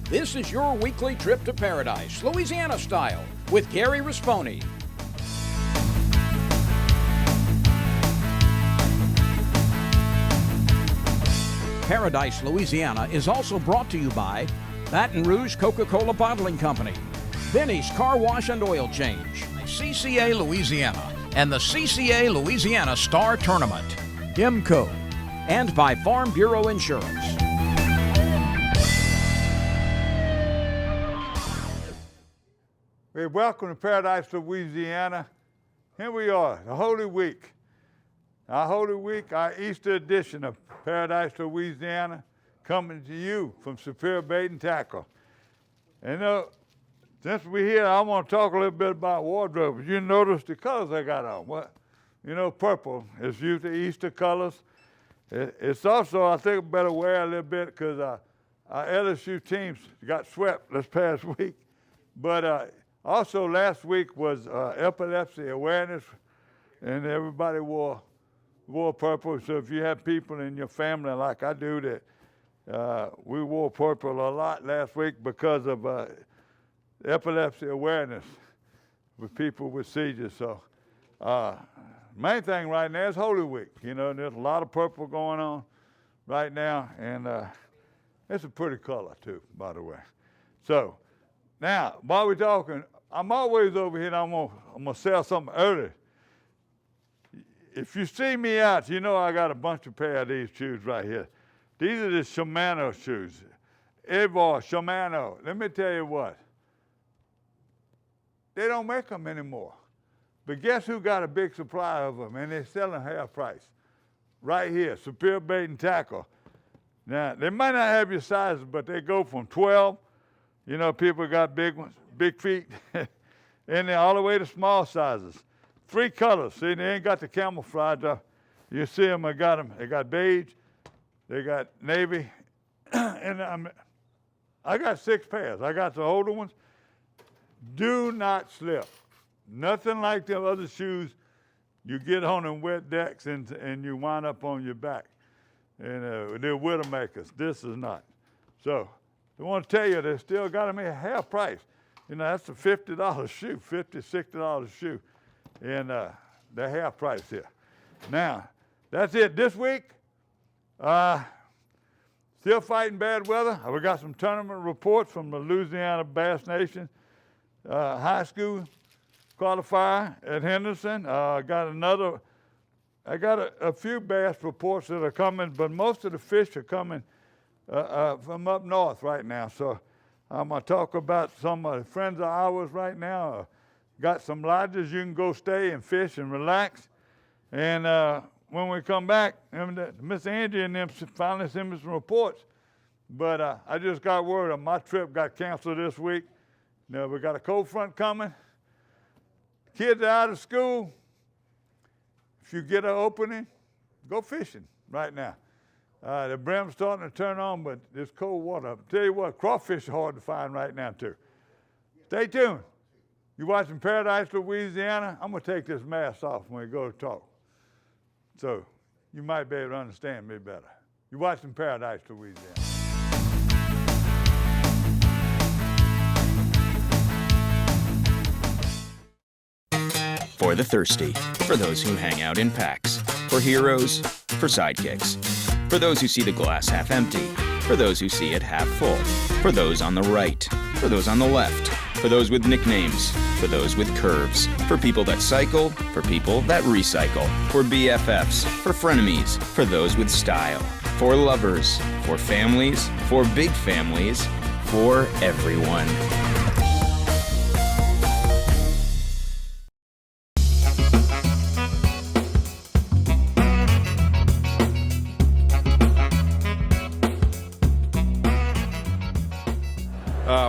This is your weekly trip to paradise, Louisiana style, with Gary Risponi. Paradise, Louisiana is also brought to you by Baton Rouge Coca-Cola Bottling Company, Benny's Car Wash and Oil Change, CCA Louisiana, and the CCA Louisiana Star Tournament, IMCO, and by Farm Bureau Insurance. Hey, welcome to Paradise, Louisiana. Here we are, the Holy Week. Our Holy Week, our Easter edition of Paradise, Louisiana, coming to you from Superior Bait and Tackle. And since we're here, I want to talk a little bit about wardrobe. You notice the colors I got on. What? You know, purple is usually Easter colors. It's also, I think, better wear a little bit because our LSU teams got swept this past week. But also last week was epilepsy awareness, and everybody wore purple. So if you have people in your family like I do that we wore purple a lot last week because of epilepsy awareness with people with seizures. So main thing right now is Holy Week. You know, there's a lot of purple going on right now, and it's a pretty color too, by the way. So now, while we're talking, I'm always over here and I'm gonna sell something early. If you see me out, you know I got a bunch of pair of these shoes right here. These are the Shimano shoes. Evo, Shimano. Let me tell you what. They don't make them anymore. But guess who got a big supply of them? And they're selling half price. Right here, Superior Bait and Tackle. Now, they might not have your sizes, but they go from 12. You know, people got big ones, big feet, and they're all the way to small sizes. 3 colors. See, they ain't got the camouflage. You see them, I got them. They got beige, they got navy, and I got 6 pairs. I got the older ones. Do not slip. Nothing like the other shoes. You get on them wet decks and you wind up on your back. And they're Widowmakers. This is not. So I want to tell you, they still got them at half price. You know, that's a $50 shoe, $50, $60 shoe. And they're half price here. Now, that's it. This week, still fighting bad weather. We got some tournament reports from the Louisiana Bass Nation high school qualifier at Henderson. I got a few bass reports that are coming, but most of the fish are coming from up north right now. So I'm going to talk about some friends of ours right now. Got some lodges you can go stay and fish and relax. And when we come back, Miss Angie and them finally sent me some reports. But I just got word of my trip got canceled this week. Now we got a cold front coming. Kids are out of school. If you get an opening, go fishing right now. The brim's starting to turn on, but there's cold water. I'll tell you what, crawfish are hard to find right now too. Stay tuned. You watching Paradise, Louisiana? I'm going to take this mask off when we go to talk. So you might be able to understand me better. You're watching Paradise, Louisiana. For the thirsty, for those who hang out in packs, for heroes, for sidekicks, for those who see the glass half empty, for those who see it half full, for those on the right, for those on the left, for those with nicknames, for those with curves, for people that cycle, for people that recycle, for BFFs, for frenemies, for those with style, for lovers, for families, for big families, for everyone.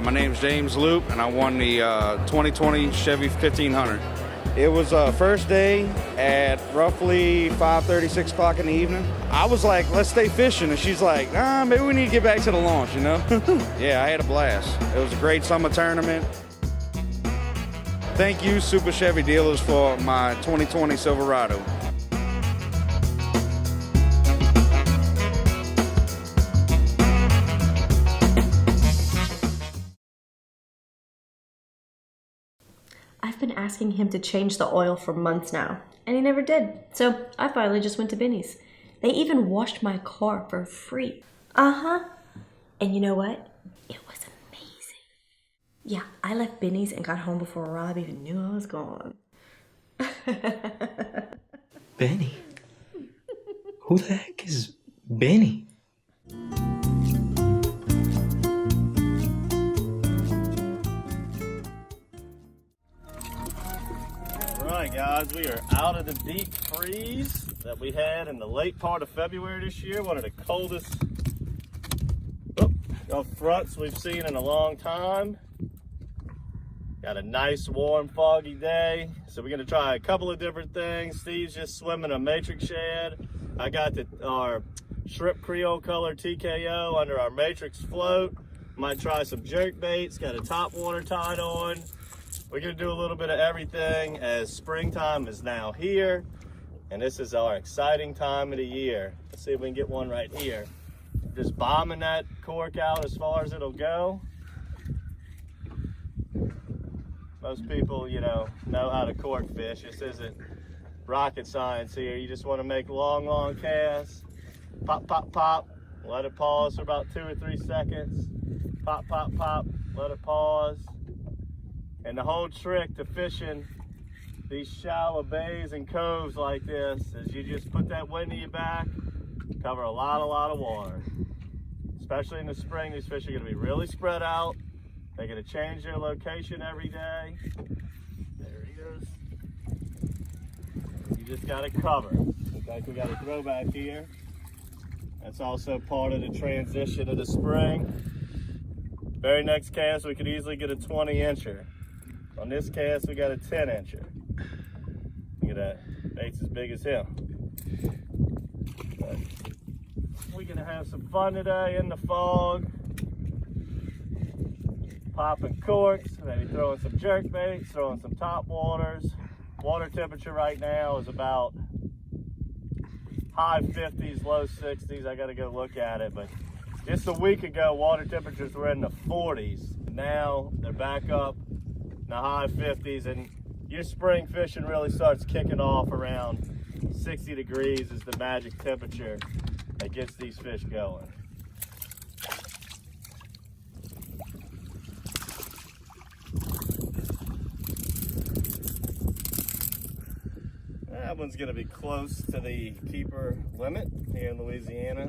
My name's James Loop, and I won the 2020 Chevy 1500. It was first day at roughly 5:30, 6 o'clock in the evening. I was like, let's stay fishing, and she's like, nah, maybe we need to get back to the launch, you know? Yeah, I had a blast. It was a great summer tournament. Thank you, Super Chevy Dealers, for my 2020 Silverado. I've been asking him to change the oil for months now, and he never did. So I finally just went to Benny's. They even washed my car for free. Uh-huh. And you know what? It was amazing. Yeah, I left Benny's and got home before Rob even knew I was gone. Benny? Who the heck is Benny? Alright guys, we are out of the deep freeze that we had in the late part of February this year. One of the coldest fronts we've seen in a long time. Got a nice warm foggy day, so we're going to try a couple of different things. Steve's just swimming a matrix shad. I got our shrimp Creole color TKO under our matrix float. Might try some jerk baits, got a top water tied on. We're gonna do a little bit of everything as springtime is now here, and this is our exciting time of the year. Let's see if we can get one right here. Just bombing that cork out as far as it'll go. Most people, know how to cork fish. This isn't rocket science here. You just want to make long casts. Pop, pop, pop. Let it pause for about 2 or 3 seconds. Pop, pop, pop. Let it pause. And the whole trick to fishing these shallow bays and coves like this is you just put that wind in your back, cover a lot of water. Especially in the spring, these fish are going to be really spread out. They're going to change their location every day. There he is. You just got to cover. Looks like we got a throwback here. That's also part of the transition of the spring. Very next cast, we could easily get a 20-incher. On this cast, we got a 10-incher. Look at that, bait's as big as him. But we're gonna have some fun today in the fog. Popping corks, maybe throwing some jerk baits, throwing some top waters. Water temperature right now is about high 50s, low 60s. I gotta go look at it, but just a week ago, water temperatures were in the 40s. Now they're back up in the high 50s, and your spring fishing really starts kicking off around 60 degrees is the magic temperature that gets these fish going. That one's gonna be close to the keeper limit here in Louisiana.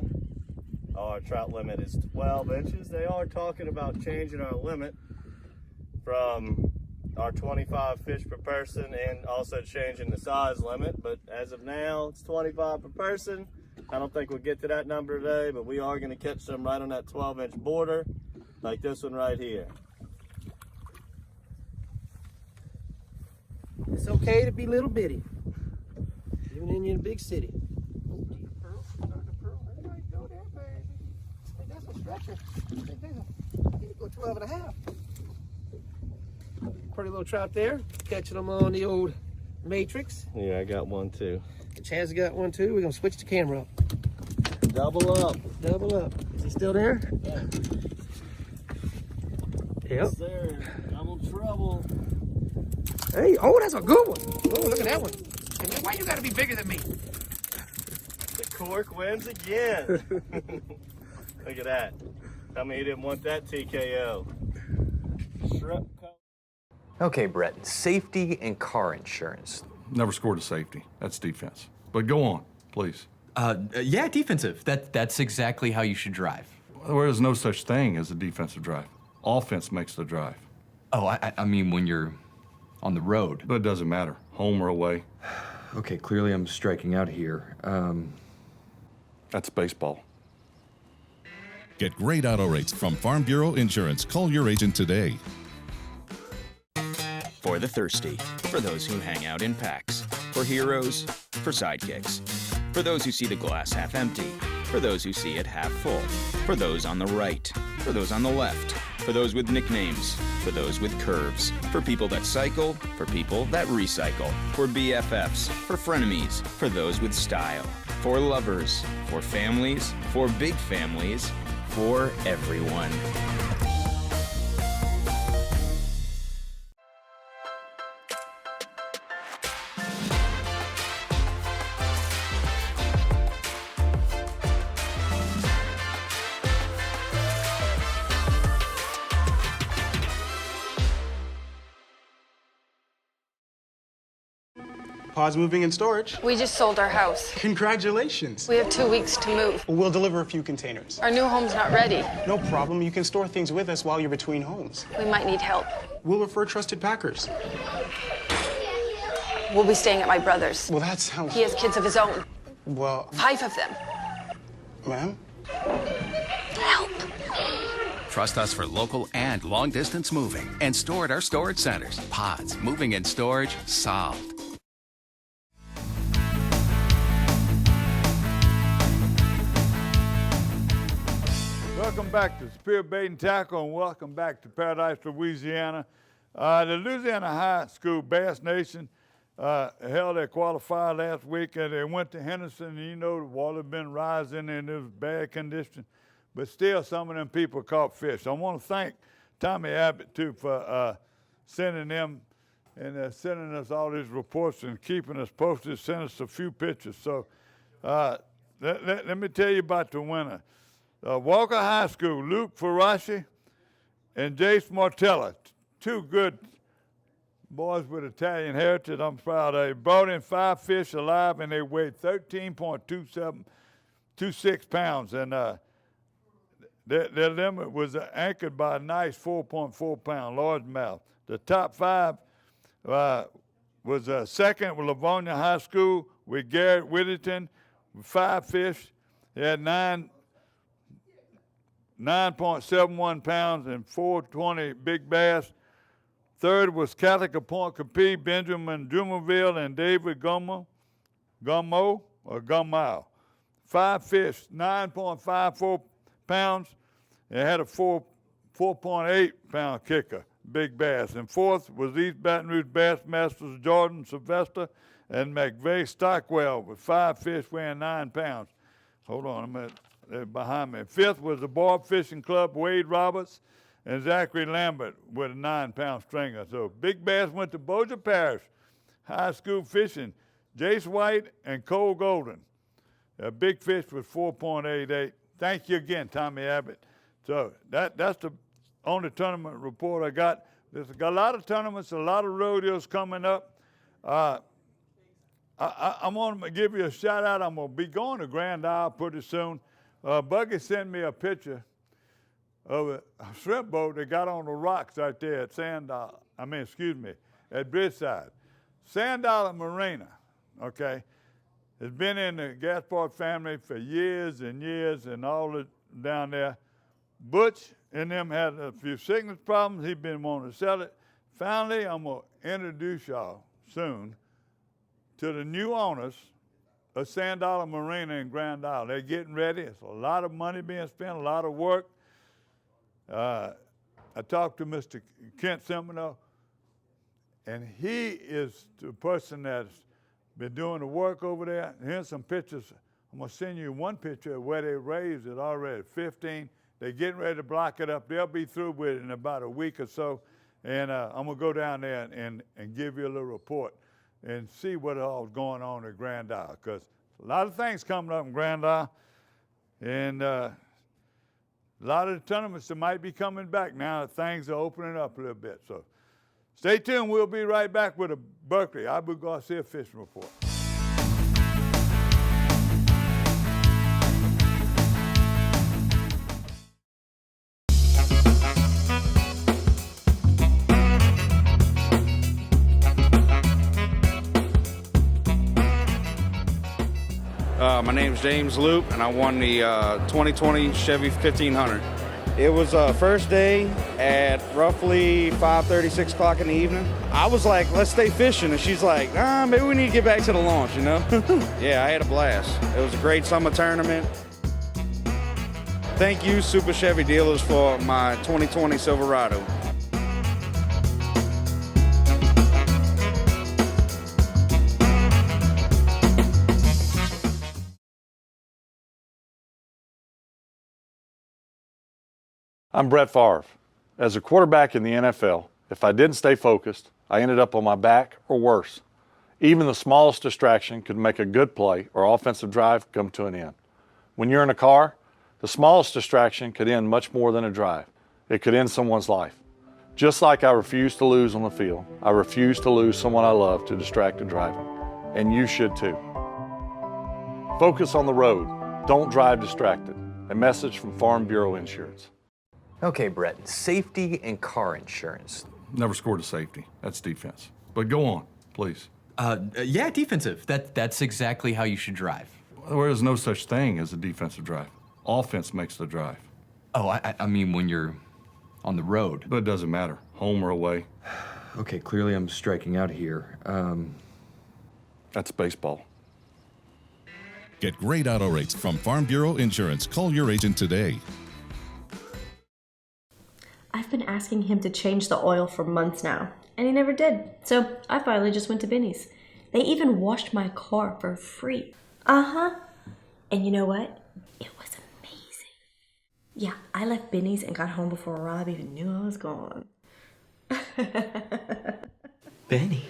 Our trout limit is 12 inches. They are talking about changing our limit from our 25 fish per person and also changing the size limit. But as of now, it's 25 per person. I don't think we'll get to that number today, but we are going to catch some right on that 12-inch border, like this one right here. It's okay to be little bitty, even in your big city. That's a stretcher. You go 12 and a half. Pretty little trout there. Catching them on the old matrix. Yeah, I got one too. Chaz got one too. We're gonna switch the camera up. Double up. Double up. Is he still there? Yeah. Yep. Yes, sir. Double trouble. Hey, oh, that's a good one. Oh, look at that one. Hey, man, why you gotta be bigger than me? The cork wins again. Look at that. Tell me you didn't want that TKO. Shrimp. Okay, Brett, safety and car insurance. Never scored a safety. That's defense. But go on, please. Yeah, defensive. That's exactly how you should drive. There is no such thing as a defensive drive. Offense makes the drive. Oh, I mean when you're on the road. But it doesn't matter, home or away. Okay, clearly I'm striking out here. That's baseball. Get great auto rates from Farm Bureau Insurance. Call your agent today. For the thirsty, for those who hang out in packs, for heroes, for sidekicks, for those who see the glass half empty, for those who see it half full, for those on the right, for those on the left, for those with nicknames, for those with curves, for people that cycle, for people that recycle, for BFFs, for frenemies, for those with style, for lovers, for families, for big families, for everyone. Pause moving and storage. We just sold our house. Congratulations. We have 2 weeks to move. We'll deliver a few containers. Our new home's not ready. No problem. You can store things with us while you're between homes. We might need help. We'll refer trusted packers. We'll be staying at my brother's. Well, that sounds... He has kids of his own. Well... 5 of them. Ma'am? Help. Trust us for local and long-distance moving and store at our storage centers. Pods, moving and storage, solved. Welcome back to Superior Bait and Tackle, and welcome back to Paradise, Louisiana. The Louisiana High School Bass Nation held their qualifier last week, and they went to Henderson. And you know, the water had been rising and it was bad condition, but still some of them people caught fish. I want to thank Tommy Abbott, too, for sending them and sending us all these reports and keeping us posted, sending us a few pictures. So let me tell you about the winner. Walker High School, Luke Farashi and Jace Martella, two good boys with Italian heritage. I'm proud of. They brought in 5 fish alive, and they weighed 13.26 pounds. And their limit was anchored by a nice 4.4-pound largemouth. The top 5 was second with Livonia High School with Garrett Whittington with 5 fish. He had 9.71 pounds and 420 big bass. Third was Catholic Point Capee, Benjamin Jumerville and David Gummo. 5 fish, 9.54 pounds, and had a 4.8 pound kicker, big bass. And fourth was East Baton Rouge Bassmasters Jordan Sylvester and McVeigh Stockwell with 5 fish weighing 9 pounds. Hold on a minute. They're behind me. Fifth was the Barb Fishing Club, Wade Roberts and Zachary Lambert with a 9-pound stringer. So big bass went to Bossier Parish High School Fishing, Jace White and Cole Golden. A big fish was 4.88. Thank you again, Tommy Abbott. So that's the only tournament report I got. There's got a lot of tournaments, a lot of rodeos coming up. I'm going to give you a shout out. I'm going to be going to Grand Isle pretty soon. Buggy sent me a picture of a shrimp boat that got on the rocks right there at at Bridgeside. Sand Dollar Marina, okay, has been in the Gaspard family for years and years and all down there. Butch and them had a few sickness problems. He's been wanting to sell it. Finally, I'm going to introduce y'all soon to the new owners of Sand Dollar Marina in Grand Isle. They're getting ready. It's a lot of money being spent, a lot of work. I talked to Mr. Kent Semino, and he is the person that's been doing the work over there. Here's some pictures. I'm going to send you one picture of where they raised it already, 15. They're getting ready to block it up. They'll be through with it in about a week or so, and I'm going to go down there and give you a little report and see what all's going on at Grand Isle, because a lot of things coming up in Grand Isle, and a lot of the tournaments that might be coming back now that things are opening up a little bit. So stay tuned. We'll be right back with a Berkeley Abu Garcia fishing report. My name's James Loop, and I won the 2020 Chevy 1500. It was first day at roughly 5:30, 6 o'clock in the evening. I was like, let's stay fishing, and she's like, nah, maybe we need to get back to the launch, you know? Yeah, I had a blast. It was a great summer tournament. Thank you, Super Chevy Dealers, for my 2020 Silverado. I'm Brett Favre. As a quarterback in the NFL, if I didn't stay focused, I ended up on my back or worse. Even the smallest distraction could make a good play or offensive drive come to an end. When you're in a car, the smallest distraction could end much more than a drive. It could end someone's life. Just like I refuse to lose on the field, I refuse to lose someone I love to distracted driving. and you should too. Focus on the road. Don't drive distracted. A message from Farm Bureau Insurance. Okay, Brett, safety and car insurance. Never scored a safety. That's defense. But go on, please. Yeah, defensive. That's exactly how you should drive. There is no such thing as a defensive drive. Offense makes the drive. Oh, I mean when you're on the road. But it doesn't matter, home or away. Okay, clearly I'm striking out here. That's baseball. Get great auto rates from Farm Bureau Insurance. Call your agent today. I've been asking him to change the oil for months now, and he never did. So I finally just went to Benny's. They even washed my car for free. Uh-huh. And you know what? It was amazing. Yeah, I left Benny's and got home before Rob even knew I was gone. Benny?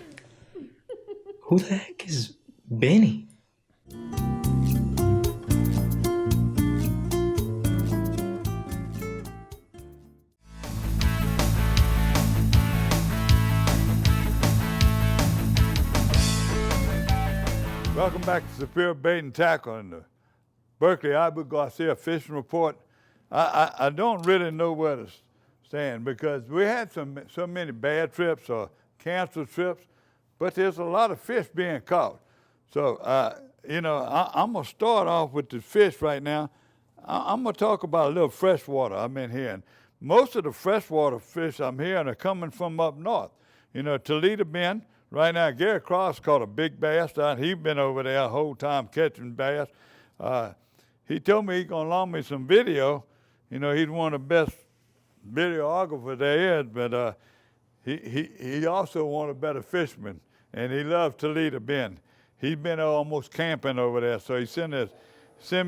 Who the heck is Benny? Welcome back to Superior Bait and Tackle and the Berkeley Ibu Garcia Fishing Report. I don't really know where to stand because we had so many bad trips or canceled trips, but there's a lot of fish being caught. So, I'm going to start off with the fish right now. I'm going to talk about a little freshwater I've been hearing. Most of the freshwater fish I'm hearing are coming from up north. Toledo Bend. Right now, Gary Cross caught a big bass down. He's been over there the whole time catching bass. He told me he's going to loan me some video. He's one of the best videographers there is, but he also one of the better fishermen, and he loves Toledo Bend. He's been almost camping over there, so he sent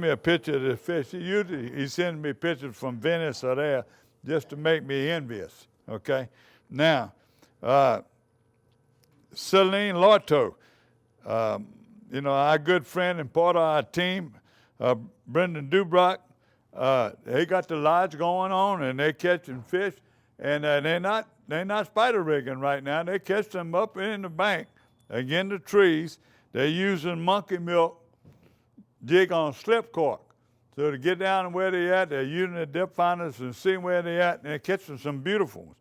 me a picture of the fish. Usually he sends me pictures from Venice or there just to make me envious, okay? Now, Celine Lorto, our good friend and part of our team, Brendan Dubrock, they got the lodge going on and they're catching fish, and they're not spider rigging right now. They catch them up in the bank, again the trees. They're using monkey milk jig on slip cork. So to get down where they're at, they're using the dip finders and seeing where they're at, and they're catching some beautiful ones.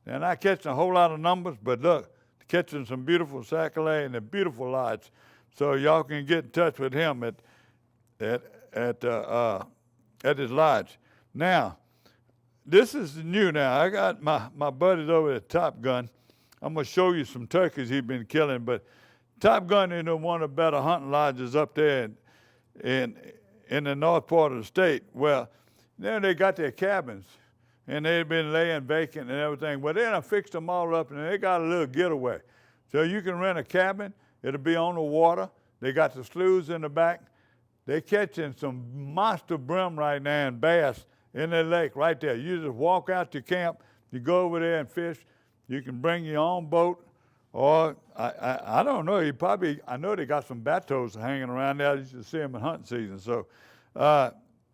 They're not catching a whole lot of numbers, but look, catching some beautiful sac-a-lait and a beautiful lodge. So y'all can get in touch with him at his lodge. Now, this is new now. I got my buddies over at Top Gun. I'm going to show you some turkeys he's been killing, but Top Gun is one of the better hunting lodges up there in the north part of the state. Well, then they got their cabins, and they've been laying vacant and everything. Well, then I fixed them all up, and they got a little getaway. So you can rent a cabin. It'll be on the water. They got the sloughs in the back. They're catching some monster brim right now and bass in the lake right there. You just walk out to camp. You go over there and fish. You can bring your own boat, or I don't know. I know they got some bateaus hanging around there. You should see them in hunting season. So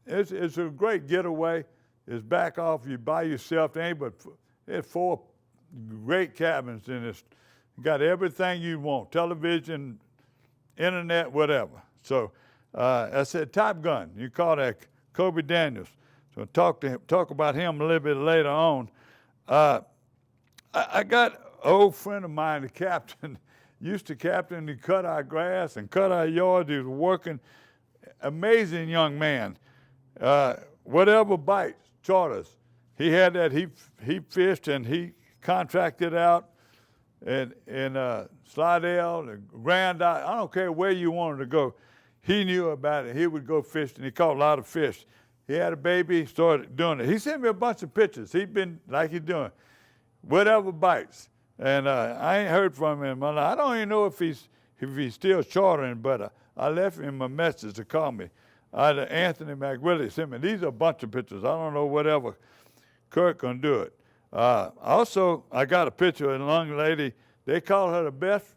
it's a great getaway. It's back off you by yourself. There's 4 great cabins in this. You got everything you want: television, internet, whatever. So I said Top Gun. You call that Kobe Daniels. So talk about him a little bit later on. I got an old friend of mine, the captain, used to captain. He cut our grass and cut our yards. He was working. Amazing young man. Whatever bites. Charters. He had that. He fished and he contracted out in Slidell, the Grand Isle. I don't care where you wanted to go. He knew about it. He would go fishing. He caught a lot of fish. He had a baby, started doing it. He sent me a bunch of pictures. He'd been like he's doing, whatever bites. And I ain't heard from him. I don't even know if he's still chartering, but I left him a message to call me. Anthony McWillie sent me. These are a bunch of pictures. I don't know whatever Kirk can do it. Also, I got a picture of a young lady. They call her the best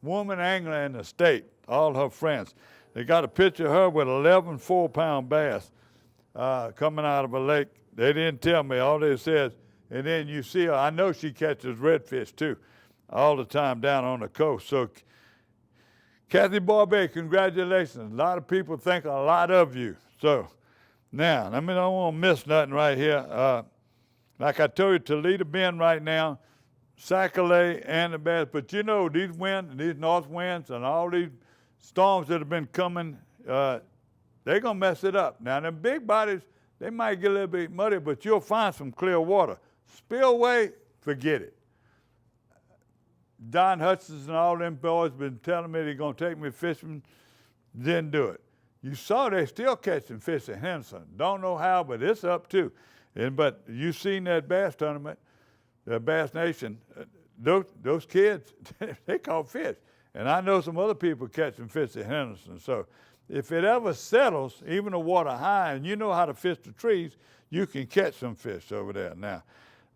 woman angler in the state, all her friends. They got a picture of her with 11 4-pound bass coming out of a lake. They didn't tell me. All they said, and then you see her. I know she catches redfish too all the time down on the coast. So Kathy Barbe, congratulations. A lot of people think a lot of you. So now, I don't want to miss nothing right here. Like I told you, Toledo Bend right now, Sac-A-Lay and the Bass. But you know, these winds, these north winds and all these storms that have been coming, they're going to mess it up. Now, them big bodies, they might get a little bit muddy, but you'll find some clear water. Spillway, forget it. Don Hutchins and all them boys been telling me they're going to take me fishing, didn't do it. You saw they still catching fish at Henderson. Don't know how, but it's up too. But you seen that bass tournament, the Bass Nation, those kids, they caught fish. And I know some other people catching fish at Henderson. So if it ever settles, even the water high, and you know how to fish the trees, you can catch some fish over there. Now,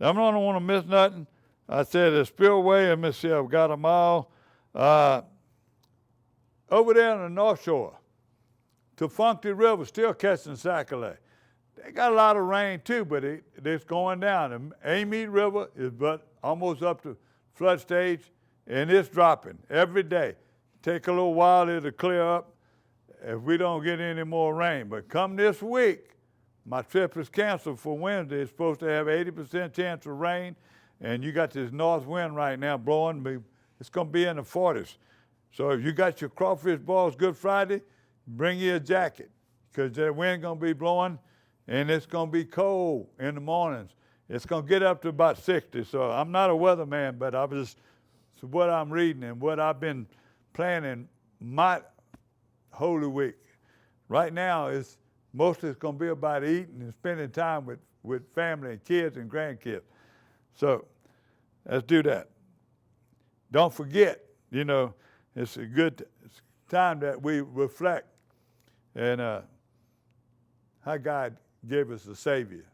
I don't want to miss nothing. I said the spillway, and let's see, I've got them all. Over there on the North Shore, Tufunky River still catching Sac-A-Lay. They got a lot of rain too, but it's going down. The Amite River is but almost up to flood stage, and it's dropping every day. Take a little while it'll clear up if we don't get any more rain. But come this week, my trip is canceled for Wednesday. It's supposed to have 80% chance of rain, and you got this north wind right now blowing. It's going to be in the 40s. So if you got your crawfish balls Good Friday, bring you a jacket, because the wind going to be blowing, and it's going to be cold in the mornings. It's going to get up to about 60. So I'm not a weatherman, but it's what I'm reading and what I've been planning my Holy Week. Right now, mostly it's going to be about eating and spending time with family and kids and grandkids. So let's do that. Don't forget, it's a good time that we reflect and how God gave us a Savior.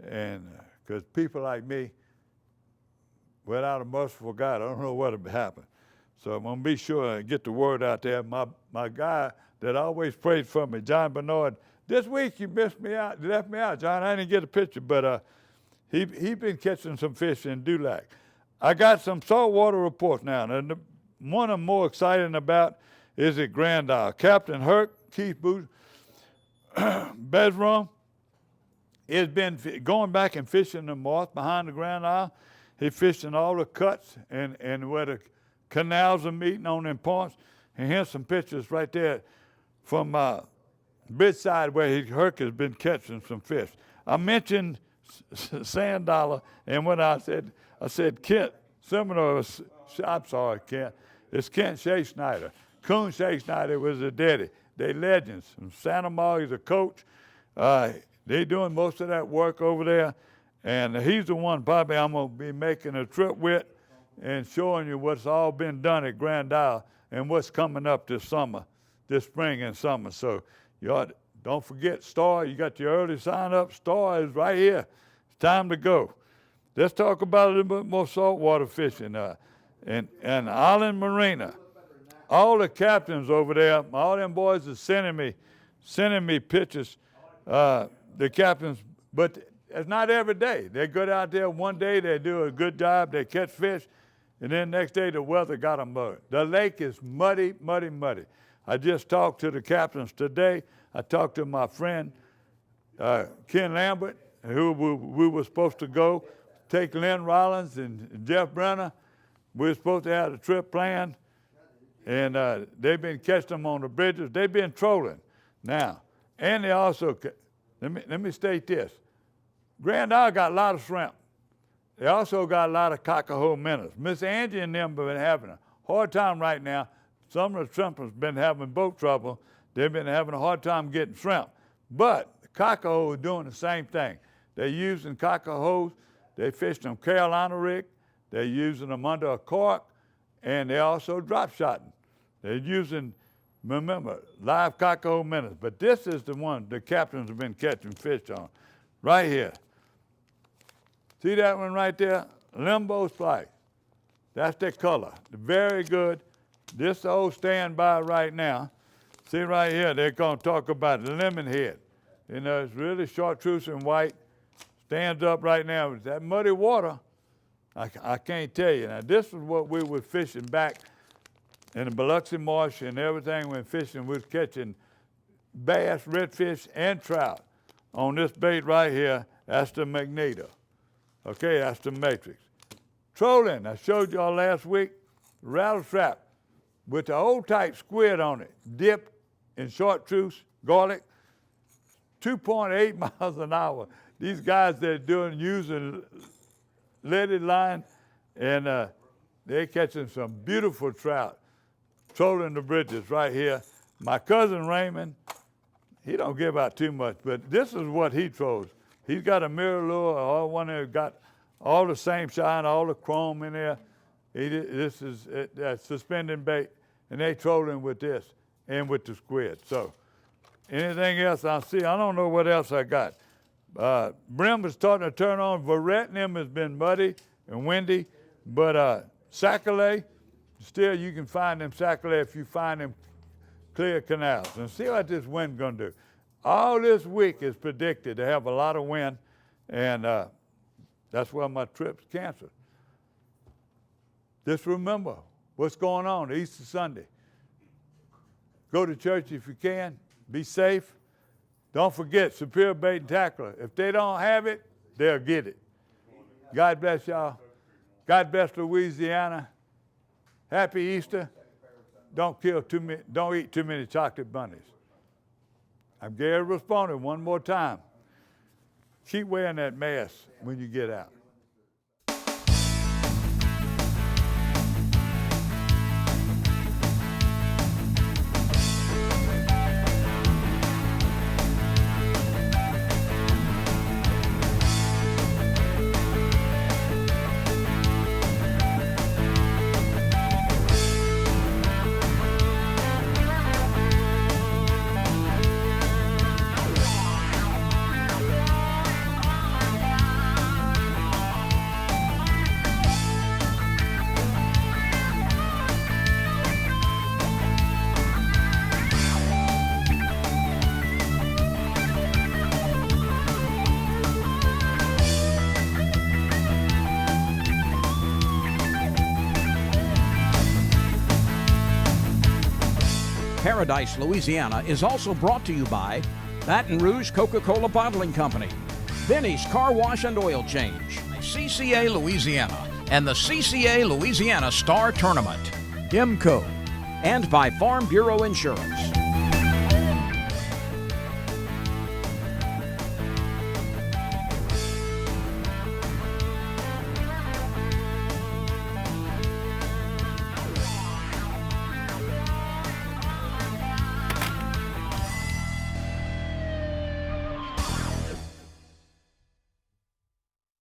And because people like me, without a merciful God, I don't know what would happen. So I'm going to be sure and get the word out there. My guy that always prays for me, John Bernard, this week you left me out, John. I didn't get a picture, but he been catching some fish in Dulac. I got some saltwater reports now. And the one I'm more excited about is at Grand Isle. Captain Herc, Keith Booth, Bezrum, has been going back and fishing the moss behind the Grand Isle. He's fishing all the cuts and where the canals are meeting on them points. And here's some pictures right there from Bidside where Herc has been catching some fish. I mentioned Sand Dollar, and when I said Kent Seminole, I'm sorry, Kent. It's Kent Shea Snyder. Coon Shea Snyder was the daddy. They legends. From Santa Maria, he's a coach. They doing most of that work over there. And he's the one probably I'm going to be making a trip with and showing you what's all been done at Grand Isle and what's coming up this spring and summer. So don't forget Star. You got your early sign up. Star is right here. It's time to go. Let's talk about a little bit more saltwater fishing. And Island Marina. All the captains over there, all them boys are sending me pictures, the captains, but it's not every day. They go out there one day, they do a good job, they catch fish, and then next day the weather got them muddy. The lake is muddy, muddy, muddy. I just talked to the captains today. I talked to my friend, Ken Lambert, who we were supposed to go, take Lynn Rollins and Jeff Brenner. We were supposed to have a trip planned, and they've been catching them on the bridges. They've been trolling. Now, and they also, let me state this. Grand Isle got a lot of shrimp. They also got a lot of cockerel minnows. Miss Angie and them have been having a hard time right now. Some of the shrimpers been having boat trouble. They've been having a hard time getting shrimp. But the cockerel is doing the same thing. They're using cockerels. They fish them Carolina rig. They're using them under a cork, and they're also drop shotting. They're using, remember, live cockerel minnows. But this is the one the captains have been catching fish on, right here. See that one right there? Limbo Splice. That's their color. Very good. This old standby right now. See right here, they're going to talk about the lemon head. It's really chartreuse and white. Stands up right now. That muddy water, I can't tell you. Now, this is what we were fishing back in the Biloxi Marsh and everything went fishing. We was catching bass, redfish, and trout. On this bait right here, that's the magneto. Okay, that's the matrix. Trolling, I showed y'all last week, rattle trap with the old type squid on it, dipped in chartreuse, garlic, 2.8 miles an hour. These guys they're doing using leaded line, and they're catching some beautiful trout, trolling the bridges right here. My cousin Raymond, he don't give out too much, but this is what he trolls. He's got a mirror lure, all one that got all the same shine, all the chrome in there. This is suspending bait, and they trolling with this and with the squid. So anything else I see, I don't know what else I got. Brim is starting to turn on. Varetnium has been muddy and windy, but sac-a-lait, still you can find them sac-a-lait if you find them clear canals. And see what this wind gonna do. All this week is predicted to have a lot of wind, and that's why my trip's canceled. Just remember what's going on Easter Sunday. Go to church if you can. Be safe. Don't forget Superior Bait and Tackler. If they don't have it, they'll get it. God bless y'all. God bless Louisiana. Happy Easter. Don't eat too many chocolate bunnies. I'm Gary responding one more time. Keep wearing that mask when you get out. Paradise, Louisiana is also brought to you by Baton Rouge Coca-Cola Bottling Company, Benny's Car Wash and Oil Change, CCA Louisiana, and the CCA Louisiana Star Tournament, IMCO, and by Farm Bureau Insurance.